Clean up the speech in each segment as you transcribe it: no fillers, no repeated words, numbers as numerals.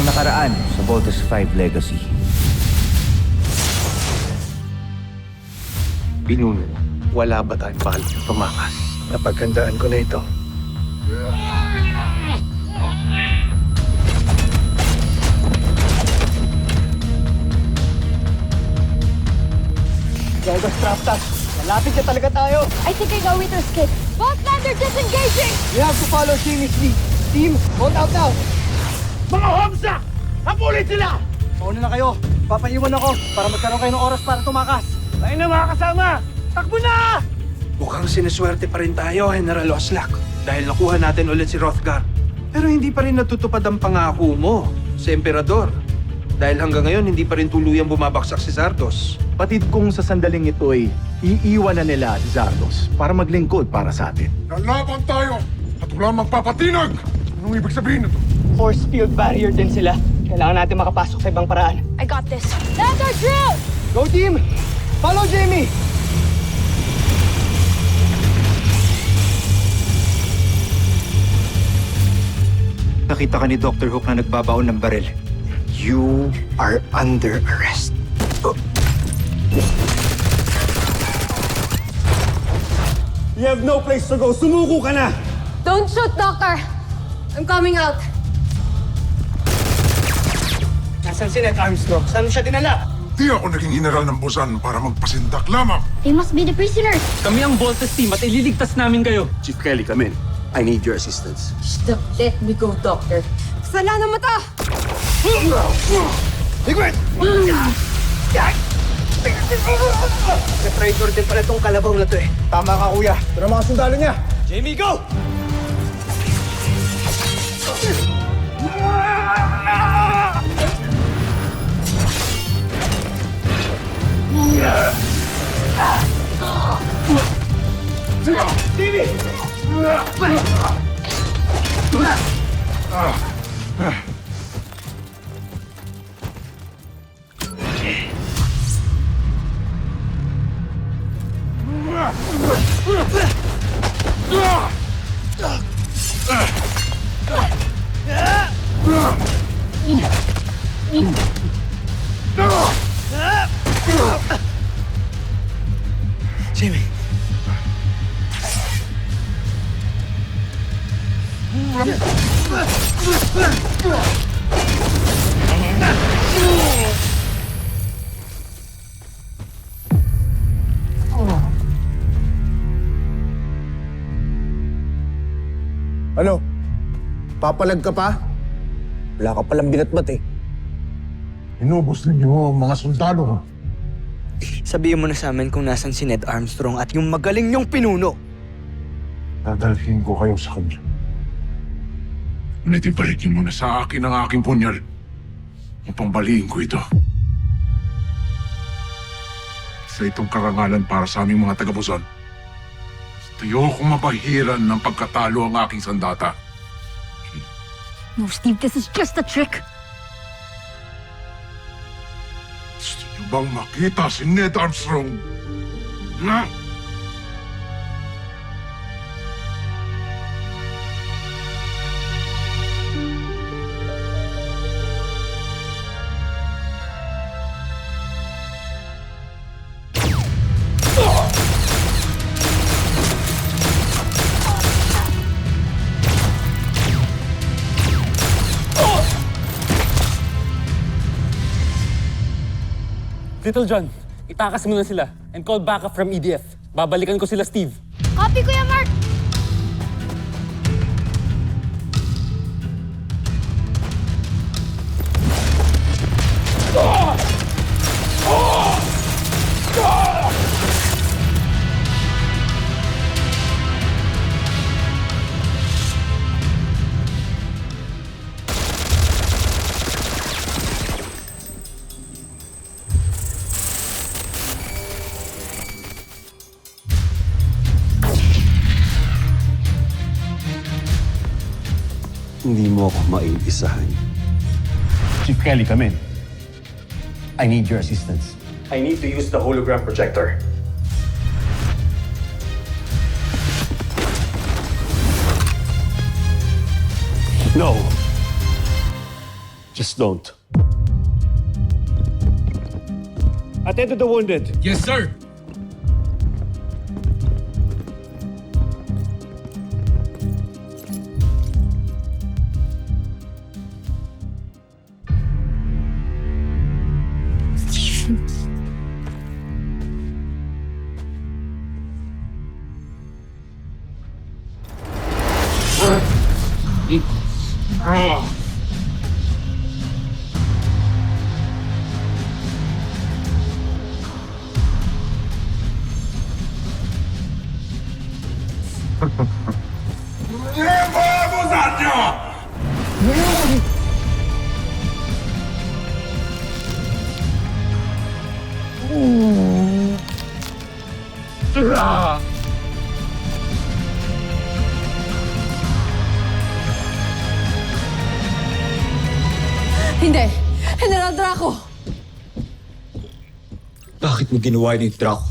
nakaraan sa Voltes 5 Legacy. Pinuno, wala ba tayong pahal ng tumakas? Napaghandaan ko na ito. Gagos Traptas, malapit na talaga tayo. I think I know Wither's kit. Both men are disengaging! We have to follow Jimmy's lead. Team, hold out now. Mga Homsa! Habulin sila! Mauna na kayo. Papaiwan ako para magkaroon kayo ng oras para tumakas. Tayo na mga kasama! Takbo na! Mukhang sinuswerte pa rin tayo, General Oslak. Dahil nakuha natin ulit si Hrothgar. Pero hindi pa rin natutupad ang pangako mo sa Emperador. Dahil hanggang ngayon, hindi pa rin tuluyang bumabaksak si Zardos. Batid kong sa sandaling ito ay iiwan na nila si Zardos para maglingkod para sa atin. Lalaban tayo at wala magpapatinag! Anong ibig sabihin nito? Force field barrier din sila. Kailangan natin makapasok sa ibang paraan. I got this. Lander drill! Go team! Follow Jamie! Nakita ka ni Dr. Hook na nagbabaon ng baril. You are under arrest. You have no place to go. Sumuko ka na! Don't shoot, Doctor! I'm coming out. Nasaan si Ned Armstrong? Saan siya dinala? Di ako naging general ng Busan para magpasindak lamang. They must be the prisoners. Kami ang Voltes team at ililigtas namin kayo. Chief Kelly, come in. I need your assistance. Stop. Let me go, Doctor. Sala na mata! Ligwit! May traitor din pala itong kalabaw na to eh. Tama ka, kuya. Ito na mga sundalo niya. Jamie, go! Jamie. Ano? Papalag ka pa? Wala ka palang binatbat eh. Inubos ninyo ang mga sundalo. Sabihin mo na sa amin kung nasan si Ned Armstrong at yung magaling niyong pinuno. Dadalhin ko kayo sa kanya. Ngunit ibalik niyo muna sa akin ang aking punyal upang baliin ko ito. Sa itong karangalan para sa aming mga taga-Busan. Tayo kong mapahiran ng pagkatalo ang aking sandata. No, Steve, this is just a trick. Gusto niyo bang makita si Ned Armstrong? Na? Little John, itakas mo na sila and call backup from EDF. Babalikan ko sila, Steve. Copy, Kuya Mark! Hindi mo ako maiisahan. Chief Kelly, come in. I need your assistance. I need to use the hologram projector. No. Just don't. Attend to the wounded. Yes, sir! Hindi! General Draco! Bakit mo ginawa ni Draco?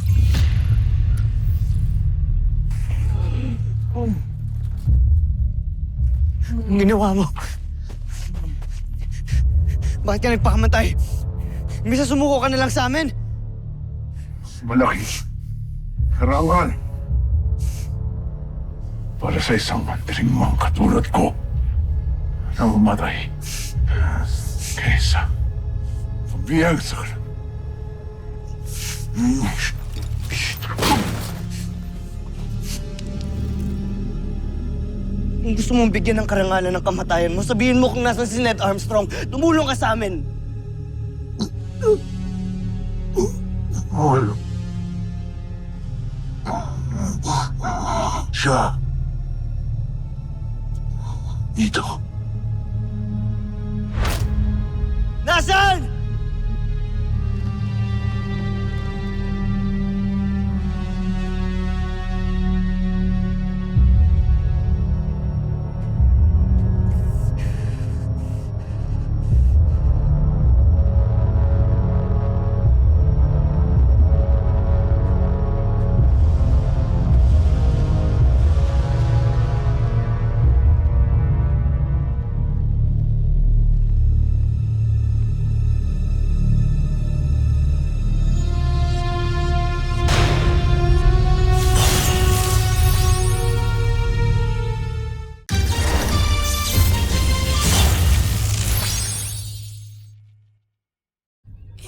Ang ginawa mo. Bakit ka nagpakamatay? Imbis na sumuko ka na lang sa amin. Malaki. Karangal. Para sa isang mantiring mo katulad ko na mamatay kaysa pabiyag sa kalan. Kung gusto mong bigyan ng karangalan ng kamatayan mo, sabihin mo kung nasan si Ned Armstrong. Tumulong ka sa amin. Mahal. Siya. Dito. Nasaan?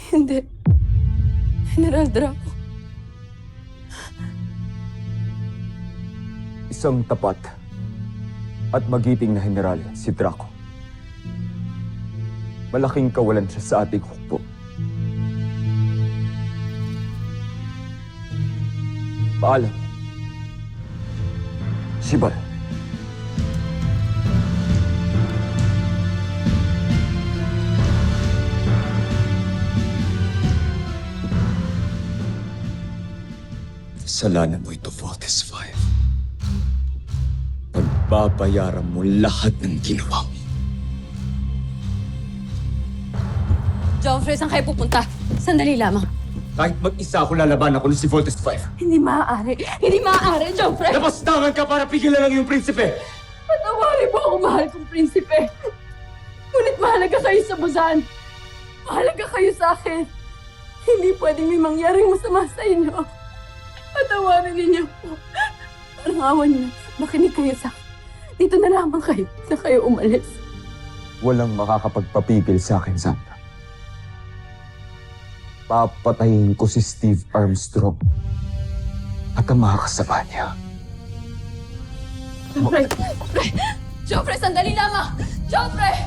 Hindi. General Draco. Isang tapat at magiting na general si Draco. Malaking kawalan siya sa ating hukbo. Paalam. Sibal. Kasalanan mo ito, Voltes 5. Pagbabayaran mo lahat ng ginawa mo. Joffrey, saan kayo pupunta? Sandali lamang. Kahit mag-isa ako lalaban ako si Voltes 5. Hindi maaari. Hindi maaari, Joffrey! Napastangan ka para pigilan lang yung prinsipe! Patawarin mo ako, mahal kong prinsipe. Ngunit mahalaga kayo sa Buzan. Mahalaga kayo sa akin. Hindi pwedeng may mangyaring masama sa inyo. Patawarin ninyo po. Parang awan niyo na. Makinig kayo sa akin. Dito na lamang kayo. Na kayo umalis. Walang makakapagpapigil sa akin, Sandra. Papatayin ko si Steve Armstrong at ang mga kasama niya. Joffrey! Joffrey! Joffrey, sandali lamang! Joffrey!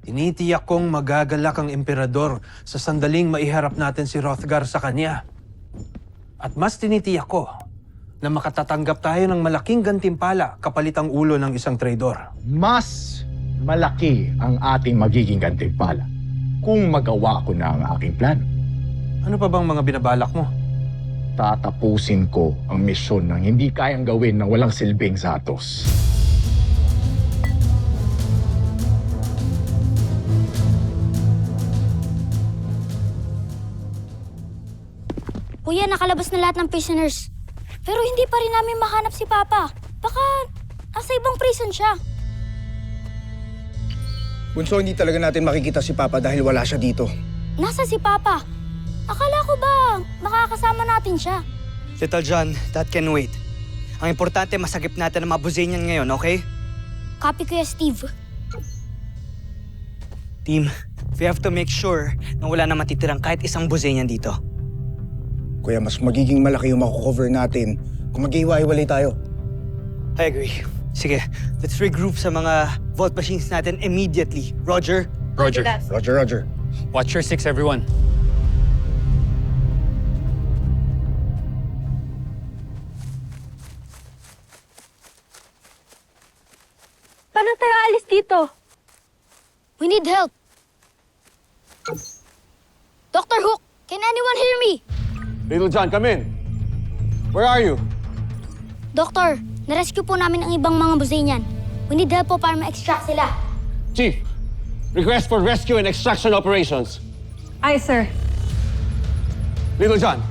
Tinitiyak kong magagalak ang emperador sa sandaling maiharap natin si Hrothgar sa kanya. At mas tinitiyak ko na makatatanggap tayo ng malaking gantimpala kapalit ang ulo ng isang traidor. Mas malaki ang ating magiging gantimpala kung magawa ko na ang aking plano. Ano pa bang mga binabalak mo? Tatapusin ko ang misyon ng hindi kayang gawin ng walang silbing Zatos. Kuya, nakalabas na lahat ng prisoners. Pero hindi pa rin namin mahanap si Papa. Baka nasa ibang prison siya. Bunso, hindi talaga natin makikita si Papa dahil wala siya dito. Nasa si Papa? Akala ko ba makakasama natin siya? Little John, that can wait. Ang importante, masagip natin ang mga Buzanian ngayon, okay? Copy, Kuya Steve. Team, we have to make sure na wala na matitirang kahit isang Buzanian dito. Kuya, mas magiging malaki yung makukover natin kung mag-iwa-iwalay tayo. I agree. Sige, let's regroup sa mga vault machines natin immediately. Roger? Roger. Roger, Roger. Watch your six, everyone. Paano tayo alis dito? We need help. Dr. Hook, can anyone hear me? Little John, come in. Where are you? Doktor, narescue po namin ang ibang mga Buzanian. We need help po para ma-extract sila. Chief, request for rescue and extraction operations. Aye, sir. Little John,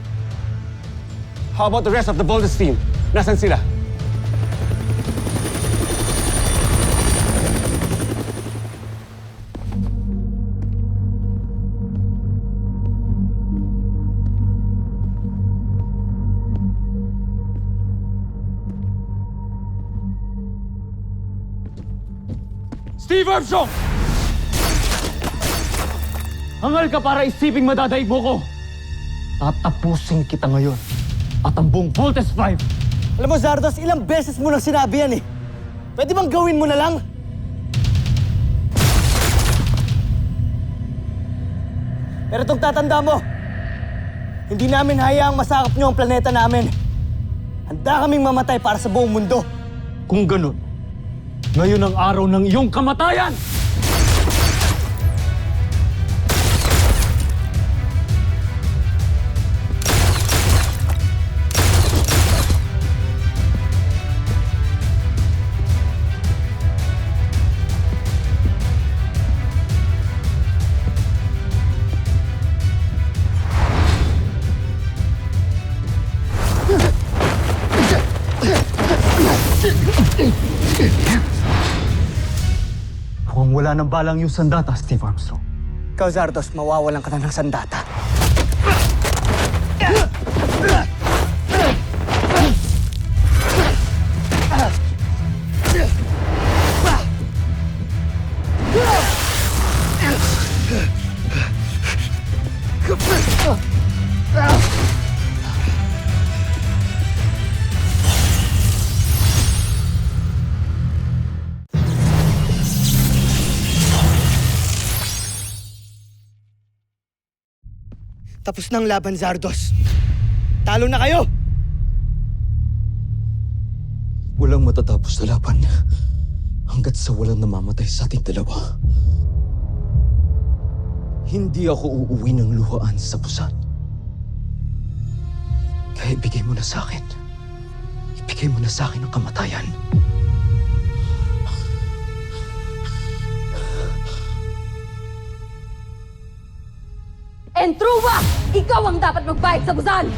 how about the rest of the Voltes team? Nasaan sila? Steve Armstrong! Hangal ka para isiping madadaig mo ko. Tatapusin kita ngayon. At ang buong Voltes 5. Alam mo, Zardos, ilang beses mo nang sinabi yan eh. Pwede bang gawin mo na lang? Pero itong tatanda mo, hindi namin hayaang masakop niyo ang planeta namin. Handa kaming mamatay para sa buong mundo. Kung ganun, ngayon ang araw ng iyong kamatayan! Mukhang wala nang balang yung sandata, Steve Armstrong. Ikaw, Zardos, mawawalan ka na ng sandata. Tapos na ang laban, Zardos. Talo na kayo! Walang matatapos na laban hanggat sa walang namamatay sa ating dalawa. Hindi ako uuwi ng luhaan sa Busan. Kaya ibigay mo na sa akin. Ibigay mo na sa akin ang kamatayan. Entruwa! Ikaw ang dapat magbayad sa Busan!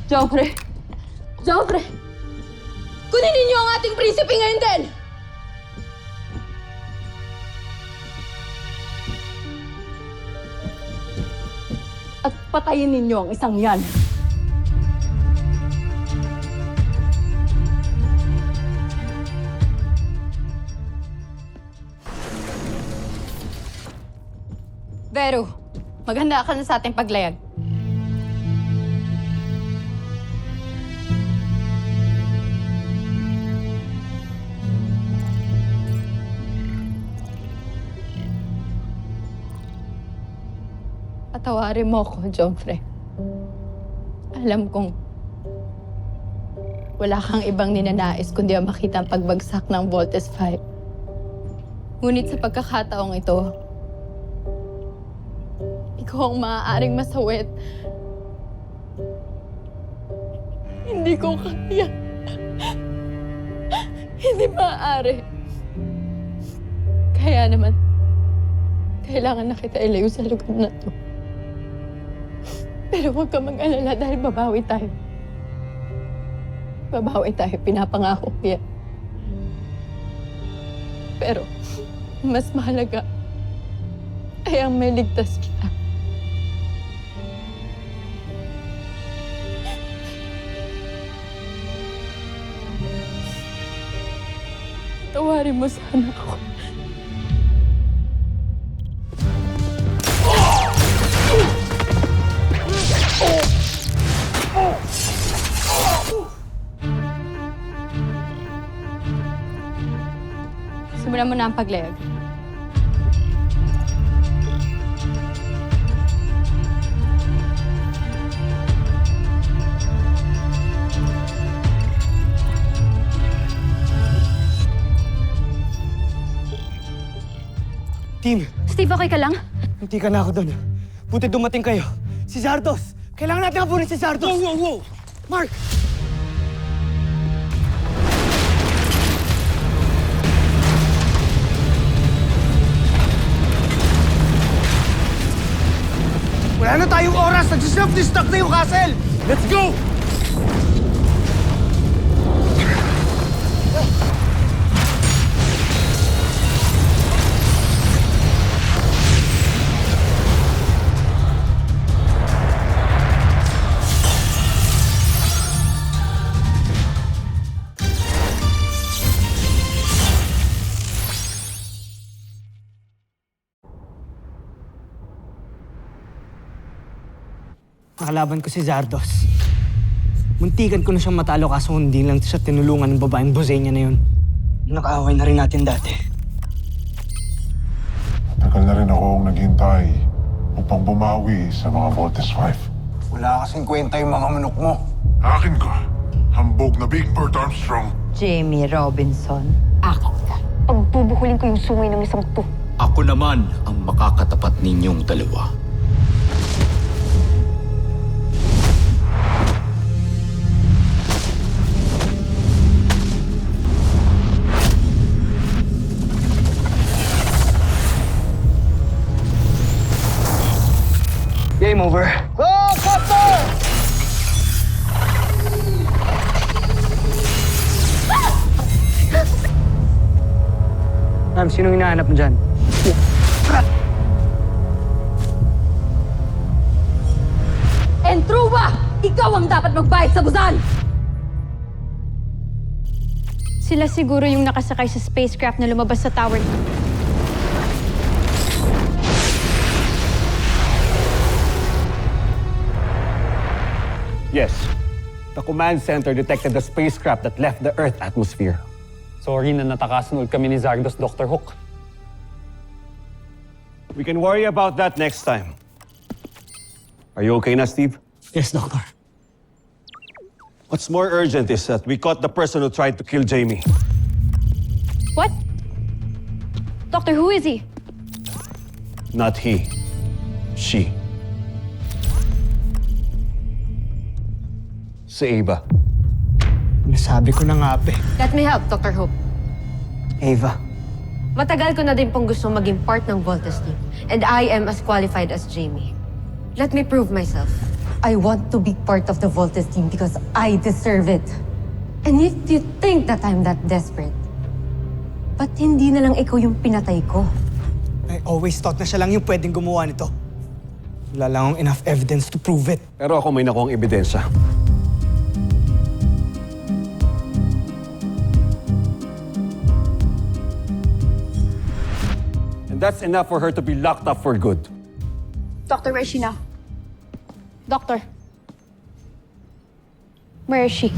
Joffrey! Joffrey! Kunin ninyo ang ating prinsipe ngayon din! At patayin ninyo ang isang yan. Vero, maghanda ka na sa ating paglayag. Patawarin mo ako, Joffrey. Alam kong wala kang ibang ninanais kundi ang makita ang pagbagsak ng Voltes 5. Ngunit sa pagkakataong ito, ikaw ang maaaring masawit. Hindi ko kaya. Hindi maaari. Kaya naman, kailangan na kita ilayo sa lugar na to. Pero huwag ka mag-alala dahil babawi tayo. Babawi tayo, pinapangako ko yan. Pero, mas mahalaga ay ang may ligtas kita. Tawarin mo sana ako. Simulan mo na ang paglayag. Team, Steve, okay ka lang? hindi ka na ako doon. Buti dumating kayo. Si Zardos! Kailangan natin hapunin si Zardos! Wow! Mark! Wala na tayong oras! Nag-self-destruct na yung castle! Let's go! Nakalaban ko si Zardos. Muntikan ko na siyang matalo kaso hindi lang siya tinulungan ng babaeng Bosenia na yun. Nakaaway na rin natin dati. Tagal na rin akong naghintay upang bumawi sa mga Voltes 5. Wala kasing kwenta yung mga manok mo. Akin ka, hambog na Big Bird Armstrong. Jamie Robinson, akin ka. Pagbubuhulin ko yung sungay ng isang to. Ako naman ang makakatapat ninyong dalawa. Game over. Go, Copter! Ma'am, sinong hinahanap mo dyan? Entruba! Ikaw ang dapat magbayad sa Busan! Sila siguro yung nakasakay sa spacecraft na lumabas sa tower. Yes. The command center detected the spacecraft that left the Earth atmosphere. Sorry na natakasunod kami ni Zardos, Dr. Hook. We can worry about that next time. Are you okay na, Steve? Yes, Doctor. What's more urgent is that we caught the person who tried to kill Jamie. What? Doctor, who is he? Not he. She. Si Ava. Nasabi ko na nga, pe. Let me help, Dr. Hope. Ava, Matagal ko na din pong gusto maging part ng Voltes team. And I am as qualified as Jamie. Let me prove myself. I want to be part of the Voltes team because I deserve it. And if you think that I'm that desperate, ba't hindi na lang ikaw yung pinatay ko? I always thought na siya lang yung pwedeng gumawa nito. Wala lang akong enough evidence to prove it. Pero ako may nakuhang ebidensya. And that's enough for her to be locked up for good. Doctor, where is she now? Doctor. Where is she?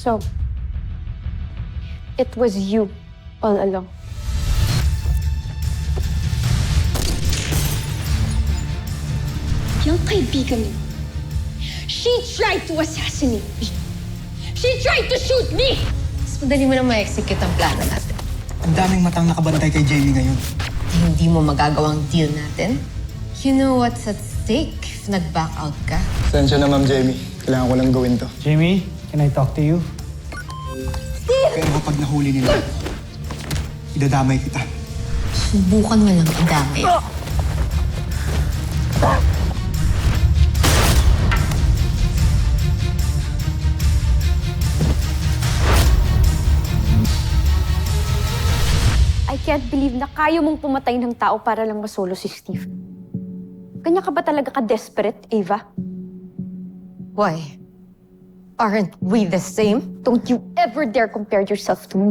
So, it was you all along. Yung kaibigan mo, she tried to assassinate me. She tried to shoot me! Mas madali mo na ma-execute ang plano natin. Ang daming matang nakabantay kay Jamie ngayon. Hindi mo magagawang deal natin. You know what's at stake if nag-back out ka? Sensya na, Ma'am Jamie. Kailangan ko lang gawin to. Jamie, can I talk to you? Pero kapag nahuli nila, idadamay kita. Subukan mo lang idamay. I can't believe na kaya mong pumatay ng tao para lang masolo si Steve. Kanya ka ba talaga ka-desperate, Ava? Why? Aren't we the same? Don't you ever dare compare yourself to me.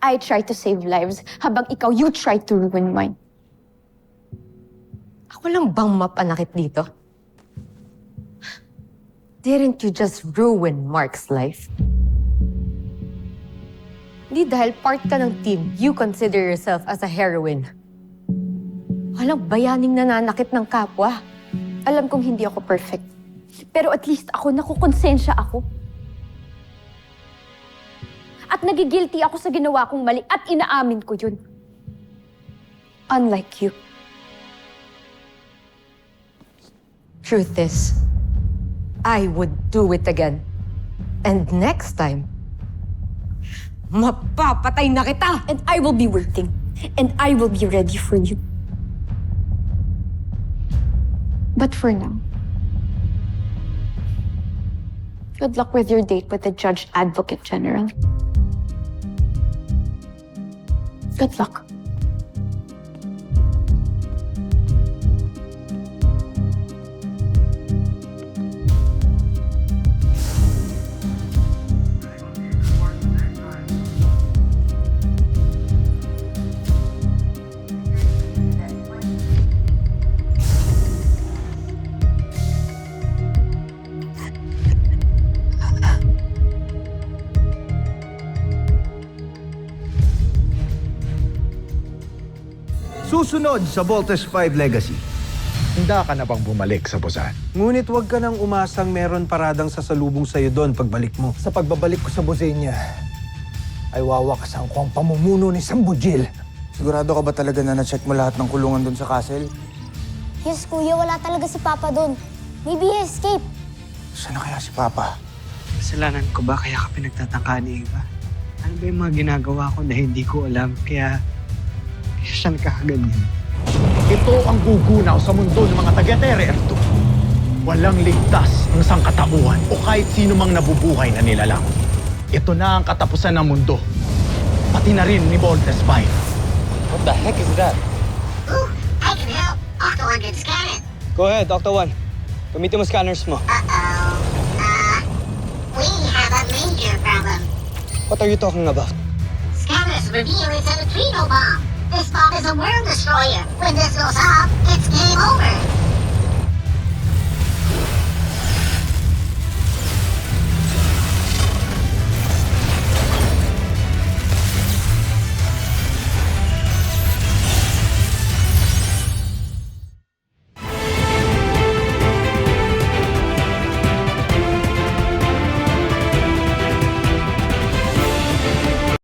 I try to save lives, habang ikaw, you try to ruin mine. Ako lang bang mapanakit dito? Didn't you just ruin Mark's life? Hindi dahil part ka ng team, you consider yourself as a heroine. Walang bayaning nananakit ng kapwa. Alam kong hindi ako perfect. Pero at least ako, nakukonsensya ako. At nagigilty ako sa ginawa kong mali at inaamin ko yun. Unlike you. Truth is, I would do it again. And next time, mapapatay na kita! And I will be waiting. And I will be ready for you. But for now, good luck with your date with the Judge Advocate General. Good luck. Susunod sa Voltes 5 Legacy. Handa ka na bang bumalik sa Busan? Ngunit huwag ka nang umasang meron paradang sasalubong sa'yo doon pagbalik mo. Sa pagbabalik ko sa Bosenia, ay wawakasan ko ang pamumuno ni Sambujil. Sigurado ka ba talaga na na-check mo lahat ng kulungan doon sa castle? Yes, kuya, wala talaga si Papa doon. Maybe he escaped. Saan na kaya si Papa? Kasalanan ko ba kaya ka pinagtatangka ni Eva? Ano ba yung mga ginagawa ko na hindi ko alam? Kaya siya nagkakaganyan. Ito ang gugunaw sa mundo ng mga taga-Tererto. Walang ligtas ang sangkatauhan o kahit sino mang nabubuhay na nilalang. Ito na ang katapusan ng mundo. Pati na rin ni Voltes 5. What the heck is that? Ooh, I can help. Octo 1 can scan it. Go ahead, Octo 1. Gamitin mo scanners mo. We have a major problem. What are you talking about? Scanners reveal it's a neutrino bomb. This bomb is a world destroyer. When this goes off, it's game over.